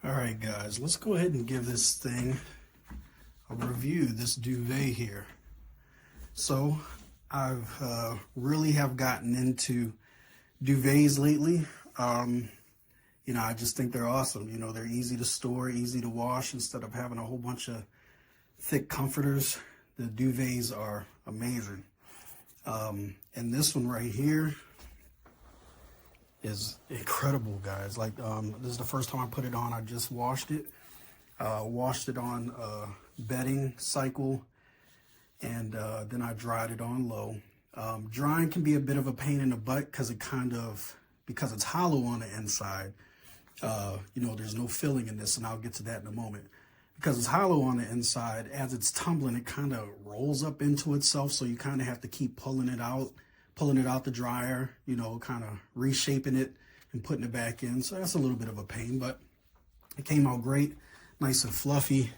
All right, guys, let's go ahead and give this thing a review, this duvet here. So I've really have gotten into duvets lately. I just think they're awesome. They're easy to store, easy to wash instead of having a whole bunch of thick comforters. The duvets are amazing. And this one right here is incredible, guys. Like, this is the first time I put it on. I just washed it. Washed it on bedding cycle, and then I dried it on low. Drying can be a bit of a pain in the butt because because it's hollow on the inside. There's no filling in this, and I'll get to that in a moment. Because it's hollow on the inside, as it's tumbling, it kind of rolls up into itself, so you kind of have to keep pulling it out the dryer, kind of reshaping it and putting it back in. So that's a little bit of a pain, but it came out great, nice and fluffy,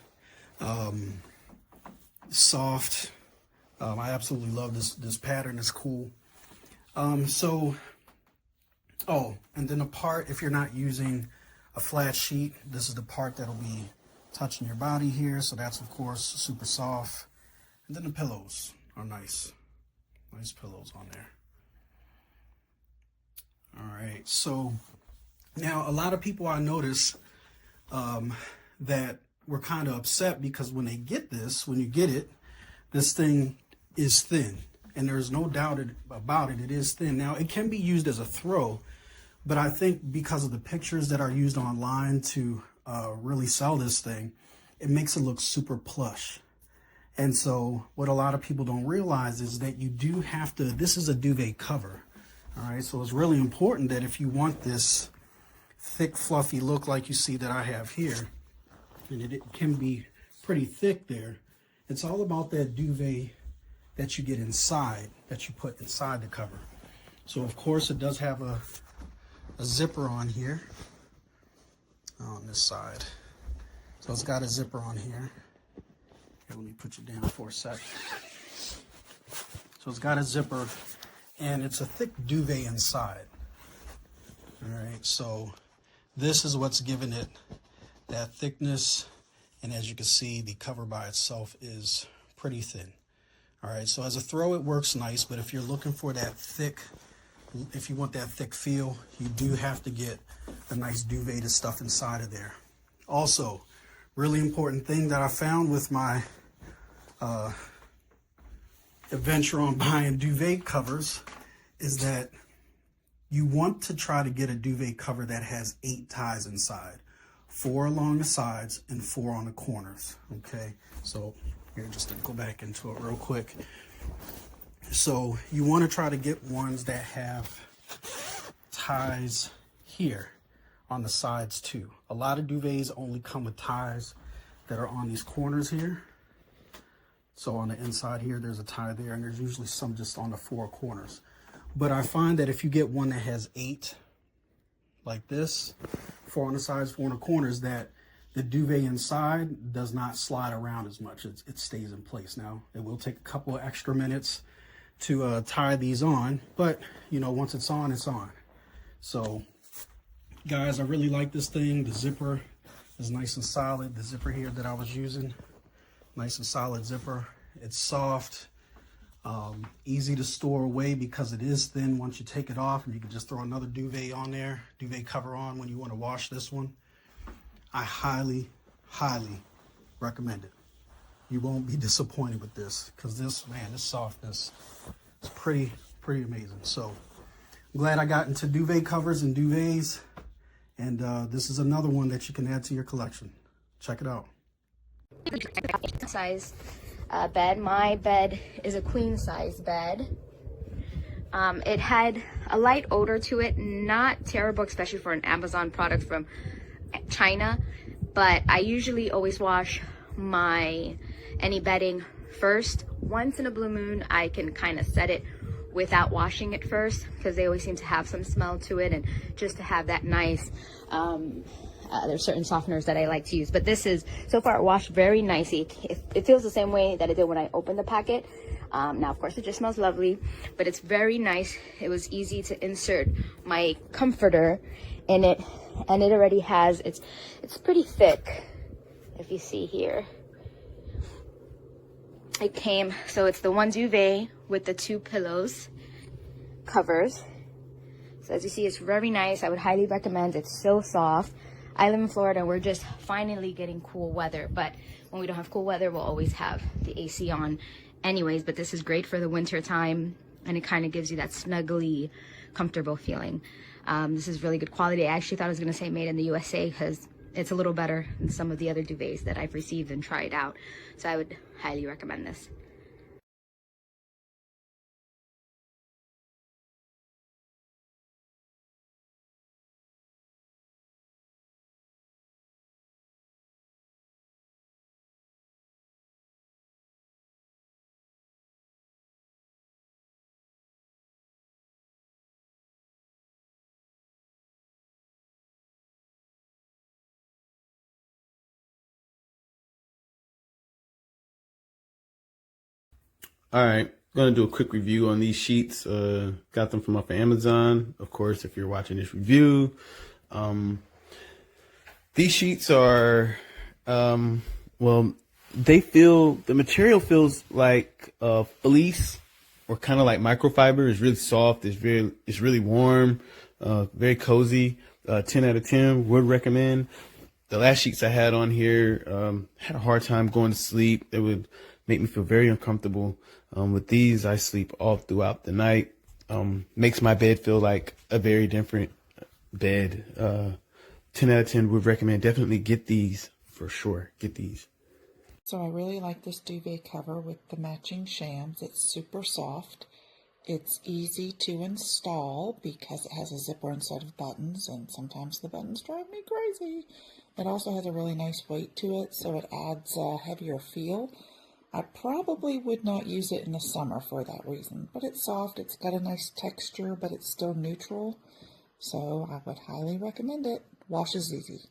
soft. I absolutely love this pattern. It's cool. And then the part, if you're not using a flat sheet, this is the part that'll be touching your body here. So that's, of course, super soft. And then the pillows are nice. Nice pillows on there. All right. So now a lot of people I notice that were kind of upset because when you get it, this thing is thin. And there's no doubt about it. It is thin. Now, it can be used as a throw, but I think because of the pictures that are used online to really sell this thing, it makes it look super plush. And so what a lot of people don't realize is that you do have to, this is a duvet cover. All right, so it's really important that if you want this thick, fluffy look like you see that I have here, and it can be pretty thick there, it's all about that duvet that you get inside, that you put inside the cover. So of course it does have a zipper on here, on this side. So it's got a zipper on here. Here, let me put you down for a sec. So it's got a zipper, and it's a thick duvet inside. All right, so this is what's giving it that thickness. And as you can see, the cover by itself is pretty thin. All right, so as a throw, it works nice, but if you're looking for that thick, if you want that thick feel, you do have to get a nice duvet to stuff inside of there. Also, really important thing that I found with my adventure on buying duvet covers is that you want to try to get a duvet cover that has 8 ties inside, 4 along the sides and 4 on the corners. Okay, so here, just to go back into it real quick. So you want to try to get ones that have ties here on the sides too. A lot of duvets only come with ties that are on these corners here. So on the inside here, there's a tie there, and there's usually some just on the 4 corners. But I find that if you get one that has 8, like this, 4 on the sides, 4 on the corners, that the duvet inside does not slide around as much. It stays in place. Now, it will take a couple of extra minutes to tie these on, but once it's on, it's on. So guys, I really like this thing. The zipper is nice and solid. The zipper here that I was using, nice and solid zipper. It's soft, easy to store away because it is thin. Once you take it off, and you can just throw another duvet on there, duvet cover on when you want to wash this one. I highly, highly recommend it. You won't be disappointed with this because this softness is pretty amazing. So I'm glad I got into duvet covers and duvets, and this is another one that you can add to your collection. Check it out. Size bed. My bed is a queen size bed. It had a light odor to it, not terrible, especially for an Amazon product from China, but I usually always wash any bedding first. Once in a blue moon, I can kind of set it without washing it first because they always seem to have some smell to it, and just to have that nice there's certain softeners that I like to use, but this is, so far, it washed very nicely. It feels the same way that it did when I opened the packet. Now, of course, it just smells lovely, but it's very nice. It was easy to insert my comforter in it and it already has, it's pretty thick, if you see here. It came, so it's the one duvet with the 2 pillows covers. So as you see, it's very nice. I would highly recommend. It's so soft. I live in Florida. We're just finally getting cool weather, but when we don't have cool weather, we'll always have the AC on anyways. But this is great for the winter time, and it kind of gives you that snuggly, comfortable feeling. This is really good quality. I actually thought I was going to say made in the USA because it's a little better than some of the other duvets that I've received and tried out. So I would highly recommend this. All right, gonna do a quick review on these sheets. Got them from off of Amazon, of course, if you're watching this review. These sheets are, well, the material feels like fleece or kind of like microfiber. It's really soft. It's really warm, very cozy. 10 out of 10 would recommend. The last sheets I had on here, had a hard time going to sleep. It would make me feel very uncomfortable. With these, I sleep all throughout the night. Makes my bed feel like a very different bed. 10 out of 10 would recommend. Definitely get these for sure. Get these. So I really like this duvet cover with the matching shams. It's super soft. It's easy to install because it has a zipper instead of buttons, and sometimes the buttons drive me crazy. It also has a really nice weight to it, so it adds a heavier feel. I probably would not use it in the summer for that reason, but it's soft, it's got a nice texture, but it's still neutral, so I would highly recommend it. Washes easy.